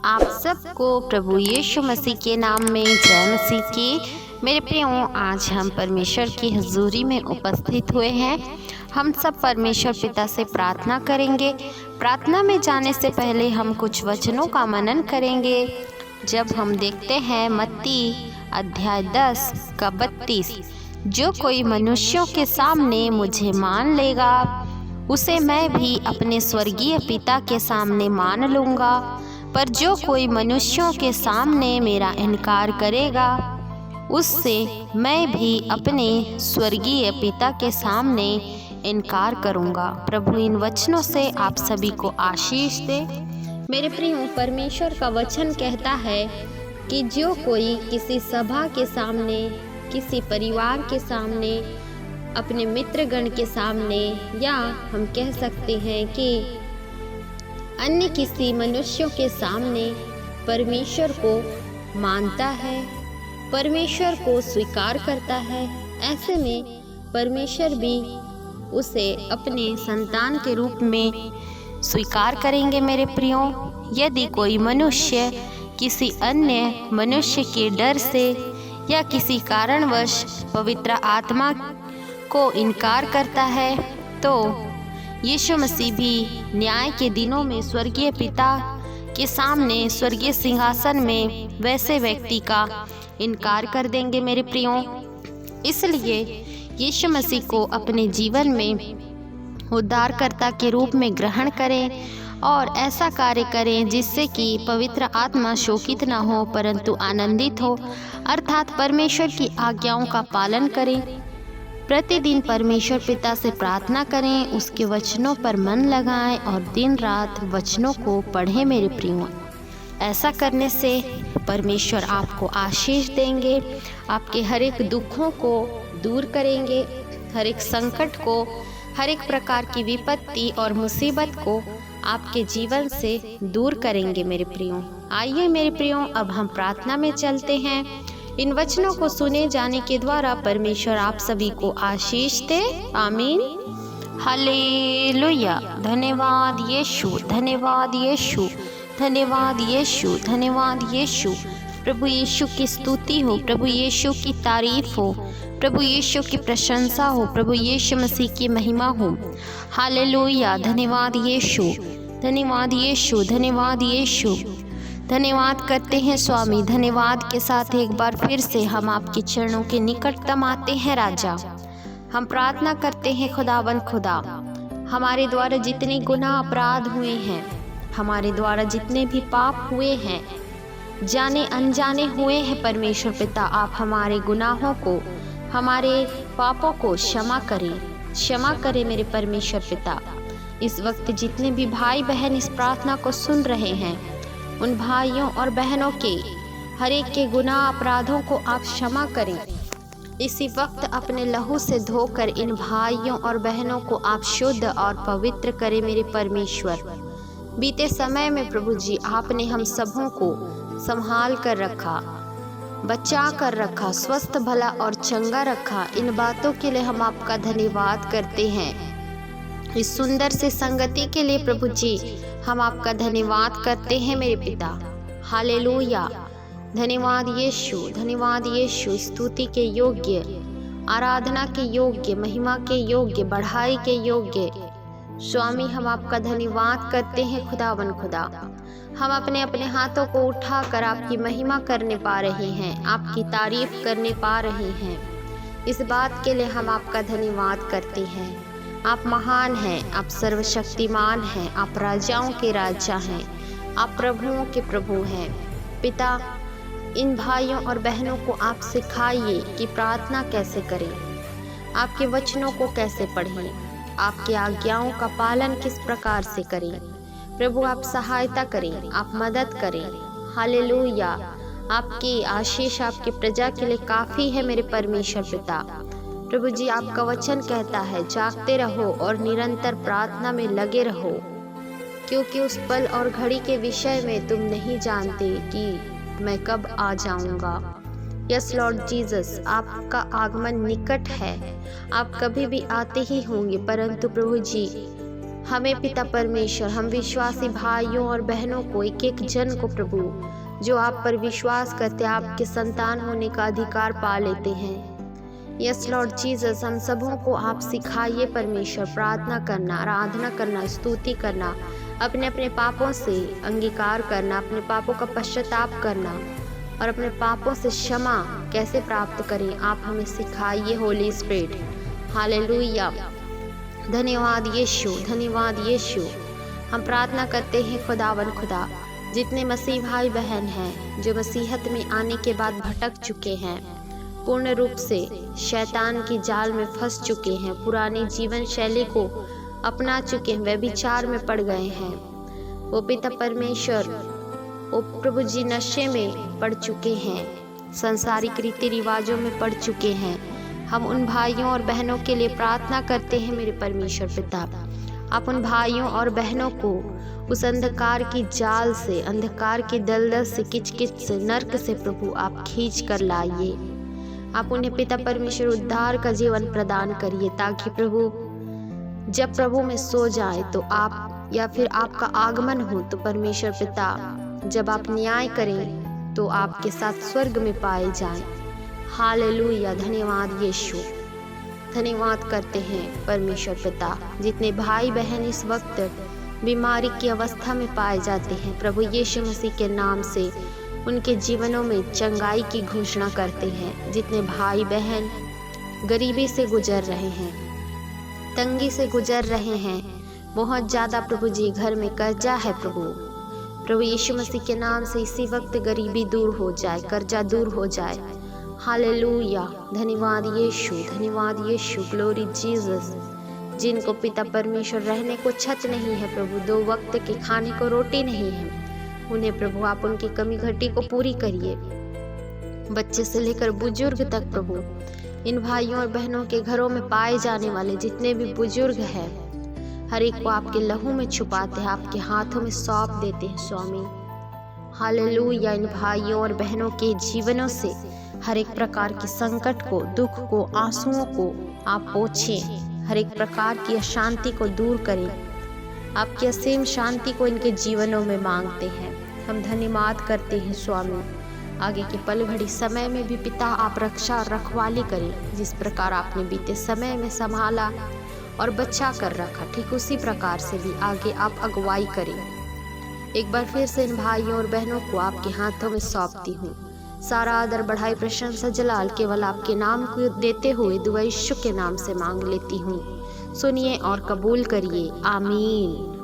आप सबको प्रभु यीशु मसीह के नाम में जय मसीह की। मेरे प्रियो, आज हम परमेश्वर की हजूरी में उपस्थित हुए हैं। हम सब परमेश्वर पिता से प्रार्थना करेंगे। प्रार्थना में जाने से पहले हम कुछ वचनों का मनन करेंगे। जब हम देखते हैं मत्ती अध्याय 10 का 32, जो कोई मनुष्यों के सामने मुझे मान लेगा उसे मैं भी अपने स्वर्गीय पिता के सामने मान लूँगा, पर जो कोई मनुष्यों के सामने मेरा इनकार करेगा उससे मैं भी अपने स्वर्गीय पिता के सामने इनकार करूँगा। प्रभु इन वचनों से आप सभी को आशीष दे। मेरे प्रियो, परमेश्वर का वचन कहता है कि जो कोई किसी सभा के सामने, किसी परिवार के सामने, अपने मित्रगण के सामने, या हम कह सकते हैं कि अन्य किसी मनुष्यों के सामने परमेश्वर को मानता है, परमेश्वर को स्वीकार करता है, ऐसे में परमेश्वर भी उसे अपने संतान के रूप में स्वीकार करेंगे। मेरे प्रियो, यदि कोई मनुष्य किसी अन्य मनुष्य के डर से या किसी कारणवश पवित्र आत्मा को इनकार करता है तो यीशु मसीह भी न्याय के दिनों में स्वर्गीय पिता के सामने स्वर्गीय सिंहासन में वैसे व्यक्ति का इनकार कर देंगे। मेरे प्रियो, इसलिए यीशु मसीह को अपने जीवन में उद्धारकर्ता के रूप में ग्रहण करें और ऐसा कार्य करें जिससे कि पवित्र आत्मा शोकित न हो परंतु आनंदित हो, अर्थात परमेश्वर की आज्ञाओं का पालन करें। प्रतिदिन परमेश्वर पिता से प्रार्थना करें, उसके वचनों पर मन लगाएं और दिन रात वचनों को पढ़ें। मेरे प्रियो, ऐसा करने से परमेश्वर आपको आशीष देंगे, आपके हर एक दुखों को दूर करेंगे, हर एक संकट को, हर एक प्रकार की विपत्ति और मुसीबत को आपके जीवन से दूर करेंगे। मेरे प्रियो, आइए मेरे प्रियो, अब हम प्रार्थना में चलते हैं। इन वचनों को सुने जाने के द्वारा परमेश्वर आप सभी को आशीष दे। आमीन। हालेलुया। धन्यवाद यीशु, धन्यवाद यीशु, धन्यवाद यीशु, धन्यवाद यीशु। प्रभु यीशु की स्तुति हो, प्रभु यीशु की तारीफ हो, प्रभु यीशु की प्रशंसा हो, प्रभु यीशु मसीह की महिमा हो। हालेलुया। धन्यवाद यीशु, धन्यवाद यीशु, धन्यवाद यीशु। धन्यवाद करते हैं स्वामी। धन्यवाद के साथ एक बार फिर से हम आपके चरणों के निकटतम आते हैं राजा। हम प्रार्थना करते हैं खुदावंद खुदा, हमारे द्वारा जितने गुनाह अपराध हुए हैं, हमारे द्वारा जितने भी पाप हुए हैं, जाने अनजाने हुए हैं, परमेश्वर पिता आप हमारे गुनाहों को, हमारे पापों को क्षमा करें, क्षमा करें मेरे परमेश्वर पिता। इस वक्त जितने भी भाई बहन इस प्रार्थना को सुन रहे हैं, उन भाइयों और बहनों के हर एक के गुनाह अपराधों को आप क्षमा करें। इसी वक्त अपने लहू से धोकर इन भाइयों और बहनों को आप शुद्ध और पवित्र करें मेरे परमेश्वर। बीते समय में प्रभु जी आपने हम सबों को संभाल कर रखा, बचा कर रखा, स्वस्थ भला और चंगा रखा। इन बातों के लिए हम आपका धन्यवाद करते हैं। इस सुंदर से संगति के लिए प्रभु जी हम आपका धन्यवाद करते हैं मेरे पिता। हालेलुया। धन्यवाद यीशु, धन्यवाद यीशु। स्तुति के योग्य, आराधना के योग्य, महिमा के योग्य, बढ़ाई के योग्य स्वामी हम आपका धन्यवाद करते हैं खुदावन खुदा। हम अपने अपने हाथों को उठाकर आपकी महिमा करने पा रहे हैं, आपकी तारीफ करने पा रहे हैं। इस बात के लिए हम आपका धन्यवाद करते हैं। आप महान हैं, आप सर्वशक्तिमान हैं, आप राजाओं के राजा हैं, आप प्रभुओं के प्रभु हैं। पिता, इन भाइयों और बहनों को आप सिखाइए कि प्रार्थना कैसे करें, आपके वचनों को कैसे पढ़ें, आपकी आज्ञाओं का पालन किस प्रकार से करें। प्रभु आप सहायता करें, आप मदद करें। हालेलुया। आपकी आशीष आपकी प्रजा के लिए काफ़ी है मेरे परमेश्वर पिता। प्रभु जी आपका वचन कहता है जागते रहो और निरंतर प्रार्थना में लगे रहो, क्योंकि उस पल और घड़ी के विषय में तुम नहीं जानते कि मैं कब आ जाऊंगा। यस लॉर्ड जीसस, आपका आगमन निकट है, आप कभी भी आते ही होंगे, परंतु प्रभु जी हमें पिता परमेश्वर, हम विश्वासी भाइयों और बहनों को, एक एक जन को प्रभु जो आप पर विश्वास करते आपके संतान होने का अधिकार पा लेते हैं। यस लॉर्ड जीसस, हम सबों को आप सिखाइए परमेश्वर प्रार्थना करना, आराधना करना, स्तुति करना, अपने अपने पापों से अंगीकार करना, अपने पापों का पश्चाताप करना और अपने पापों से क्षमा कैसे प्राप्त करें आप हमें सिखाइए होली स्पिरिट। हालेलुया, धन्यवाद यीशु, धन्यवाद यीशु। हम प्रार्थना करते हैं खुदावन खुदा, जितने मसीह भाई बहन हैं जो मसीहत में आने के बाद भटक चुके हैं, पूर्ण रूप से शैतान की जाल में फंस चुके हैं, पुरानी जीवन शैली को अपना चुके हैं, व्यभिचार में पड़ गए हैं, वो पिता परमेश्वर, वो प्रभु जी नशे में पड़ चुके हैं, सांसारिक रीति रिवाजों में पड़ चुके हैं। हम उन भाइयों और बहनों के लिए प्रार्थना करते हैं मेरे परमेश्वर पिता, आप उन भाइयों और बहनों को उस अंधकार की जाल से, अंधकार की दलदल से, किचकिच से, नर्क से प्रभु आप खींच कर लाइए। आप उन्हें पिता परमेश्वर उद्धार का जीवन प्रदान करिए, ताकि प्रभु जब प्रभु में सो जाए तो आप, या फिर आपका आगमन हो तो परमेश्वर पिता जब आप न्याय करें तो आपके साथ स्वर्ग में पाए जाएं। हालेलुया, धन्यवाद यीशु, धन्यवाद करते हैं परमेश्वर पिता। जितने भाई बहन इस वक्त बीमारी की अवस्था में पाए जाते हैं, प्रभु यीशु मसीह के नाम से उनके जीवनों में चंगाई की घोषणा करते हैं। जितने भाई बहन गरीबी से गुजर रहे हैं, तंगी से गुजर रहे हैं, बहुत ज़्यादा प्रभु जी घर में कर्जा है प्रभु यीशु मसीह के नाम से इसी वक्त गरीबी दूर हो जाए, कर्जा दूर हो जाए। हालेलुया, धन्यवाद यीशु, धन्यवाद यीशु, ग्लोरी जीसस। जिनको पिता परमेश्वर रहने को छत नहीं है प्रभु, 2 वक्त के खाने को रोटी नहीं है, उन्हें प्रभु आप उनकी कमी घटी को पूरी करिए। बच्चे से लेकर बुजुर्ग तक प्रभु, इन भाइयों और बहनों के घरों में पाए जाने वाले जितने भी बुजुर्ग हैं, हर एक को आपके लहू में छुपाते हैं, आपके हाथों में सौंप देते हैं स्वामी। हालेलुया, इन भाइयों और बहनों के जीवनों से हर एक प्रकार की संकट को, दुख को, आंसुओं को आप पोंछें, हर एक प्रकार की अशांति को दूर करें। आपकी असीम शांति को इनके जीवनों में मांगते हैं। हम धन्यवाद करते हैं स्वामी। आगे के पल घड़ी समय में भी पिता आप रक्षा और रखवाली करें, जिस प्रकार आपने बीते समय में संभाला और बचा कर रखा, ठीक उसी प्रकार से भी आगे आप अगुवाई करें। एक बार फिर से इन भाइयों और बहनों को आपके हाथों में सौंपती हूँ। सारा आदर, बढ़ाई, प्रशंसा, जलाल केवल आपके नाम को देते हुए दुआ यीशु के नाम से मांग लेती हूँ। सुनिए और कबूल करिए, आमीन।